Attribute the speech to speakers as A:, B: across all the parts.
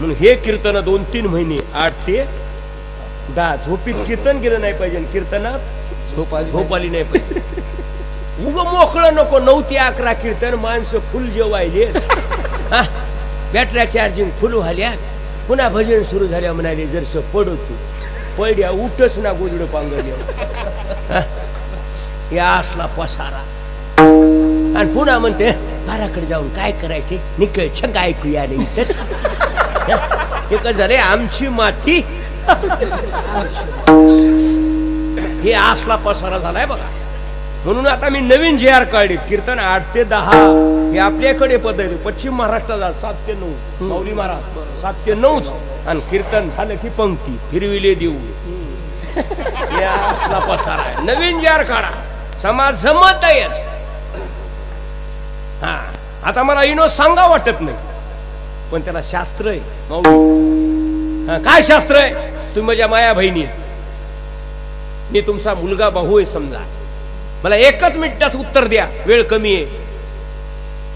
A: म्हणून हे कीर्तन 2-3 महिने 8 ते 10 झोपीत कीर्तन केलं नाही पाहिजे, कीर्तनात झोप आली नाही पाहिजे. उग मोकळं नको 9 ते 11 कीर्तन, माणसं फुल जेवायले, बॅटऱ्या चार्जिंग फुल व्हाल्या. पुन्हा भजन सुरू झाल्या म्हणाले जरसं पडतो पडल्या उठच ना गोजड पांगल्या या असला पसारा. आणि पुन्हा म्हणते बाराकडे जाऊन काय करायचे निकळ छंग ऐकूया नाही इथंच. हे कसं झाले आमची माती हे असला पसारा झालाय बघा. म्हणून आता मी नवीन JR काढलीत कीर्तन 8 ते 10 हे आपल्याकडे पद्धती. पश्चिम महाराष्ट्राला 7 ते 9 माऊली महाराज 7 ते 9 आणि कीर्तन झालं की पंक्ती फिरविले देऊ. हे असला पसारा आहे. नवीन JR काढा समाज जमत आहे. हा आता मला इनो सांगा वाटत नाही पण त्याला शास्त्र आहे माऊली. काय शास्त्र आहे? तुम्ही माझ्या माया बहिणी, मी तुमचा मुलगा भाऊ आहे समजा. मला एकच मिनिटाचं उत्तर द्या, वेळ कमी आहे.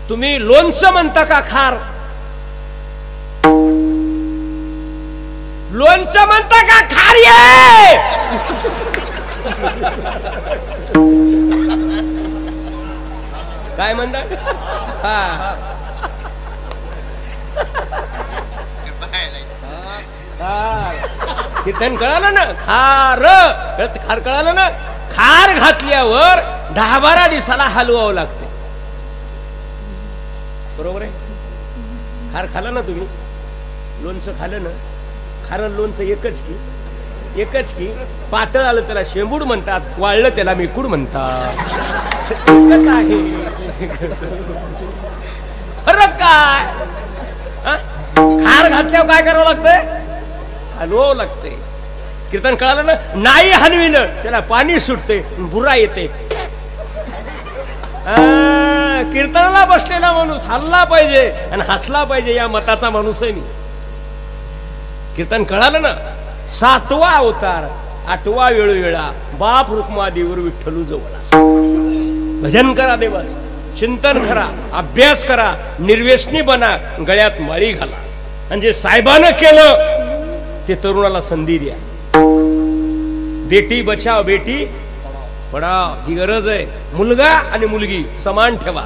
A: तुम्ही लोणचं म्हणता का खार? लोणचं म्हणता का खार? ये काय म्हणतात? हा कीर्तन कळालं ना? खार खार कळालं ना? खार घातल्यावर 10-12 दिवसाला हलवावं लागतं. बरोबर आहे? खार खाल्लं ना तुम्ही? लोणचं खाल्लं ना? खारं लोणचं एकच की पातळ आलं त्याला शेंबूड म्हणतात, वाळलं त्याला मेकूड म्हणतात. एकच आहे. फरक काय? खार घातल्यावर काय करावं लागतंय? हलवावं लागतंय. कीर्तन कळालं ना? नाही हलविलं त्याला पाणी सुटते, बुरा येते. कीर्तनाला बसलेला माणूस हल्ला पाहिजे आणि हसला पाहिजे या मताचा माणूस आहे मी. कीर्तन कळालं ना? 7वा अवतार 8वा वेळोवेळा बाप रुक्मादेवीवर विठ्ठलू जवळ. भजन करा देवाच, चिंतन करा, अभ्यास करा, निर्व्यसनी बना, गळ्यात माळी घाला. आणि जे साहेबानं केलं ते तरुणाला संधी द्या. बेटी बचाव बेटी पढाव ही गरज आहे. मुलगा आणि मुलगी समान ठेवा.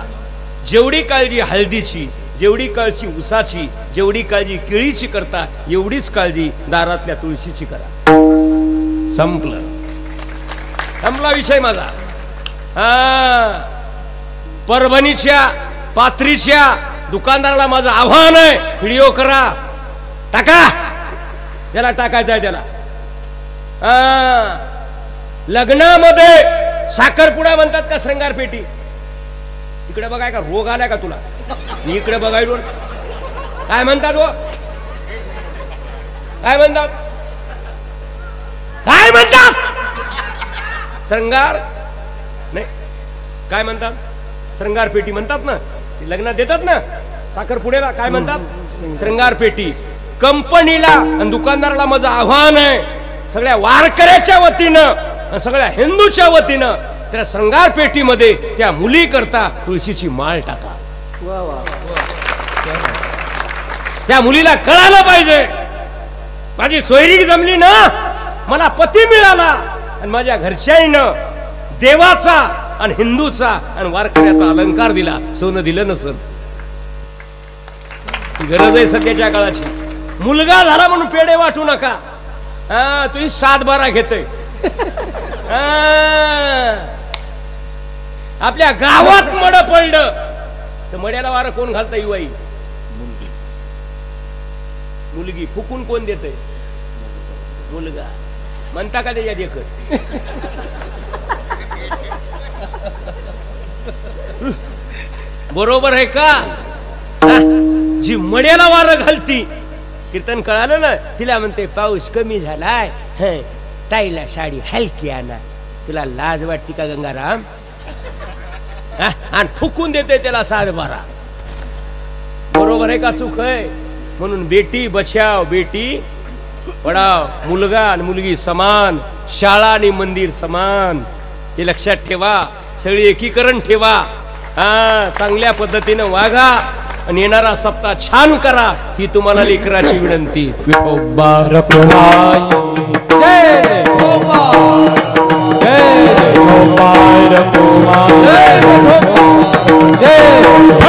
A: जेवढी काळजी हळदीची, जेवढी काळजी उसाची, जेवढी काळजी केळीची करता एवढीच काळजी दारातल्या तुळशीची करा. संपला विषय माझा. परभणीच्या पात्रीच्या दुकानदाराला माझं आव्हान आहे, व्हिडिओ करा, टाका. त्याला टाकायचं आहे त्याला. लग्नामध्ये साखरपुडा म्हणतात का श्रृंगार पेटी? इकडे बघाय का रोग आलाय का तुला? इकडे बघाय काय म्हणतात? काय म्हणतात? काय म्हणतात? श्रृंगार नाही, काय म्हणतात? श्रृंगार पेटी म्हणतात ना. लग्नात देतात ना साखरपुड्याला, काय म्हणतात? श्रृंगार पेटी. कंपनीला आणि दुकानदाराला माझं आव्हान आहे, सगळ्या वारकऱ्याच्या वतीनं, सगळ्या हिंदूच्या वतीनं त्या श्रृंगार पेटीमध्ये त्या मुली करता तुळशीची माळ टाका. त्या मुलीला कळालं पाहिजे माझी सोयरी जमली ना, मला पती मिळाला आणि माझ्या घरच्याईनं देवाचा आणि हिंदूचा आणि वारकऱ्याचा अलंकार दिला, सोनं दिलं नसल. गरज आहे सध्याच्या काळाची. मुलगा झाला म्हणून पेढे वाटू नका. तुम्ही 7-12 घेतोय. आपल्या गावात मड पडलं तर मड्याला वारं कोण घालता? युवाई मुलगी. फुकून कोण देतय? मुलगा. म्हणता का त्याच्या देखत? बरोबर आहे का? जी मड्याला वारं घालती, कीर्तन कळालं ना, तिला म्हणते पाऊस कमी झालाय, ताईला साडी हलकी आणा. तुला लाज वाटते का गंगाराम? आणि फुकून देते त्याला 7-12. बरोबर आहे का चूक आहे? म्हणून बेटी बचाव बेटी पढाव. मुलगा आणि मुलगी समान, शाळा आणि मंदिर समान. हे लक्षात ठेवा. सगळी एकीकरण ठेवा. चांगल्या पद्धतीनं वागा. आणि येणारा सप्ताह छान करा ही तुम्हाला लेकराची विनंती. विठोबा
B: रखुमाई जय विठोबा जय विठोबा रखुमाई जय विठोबा जय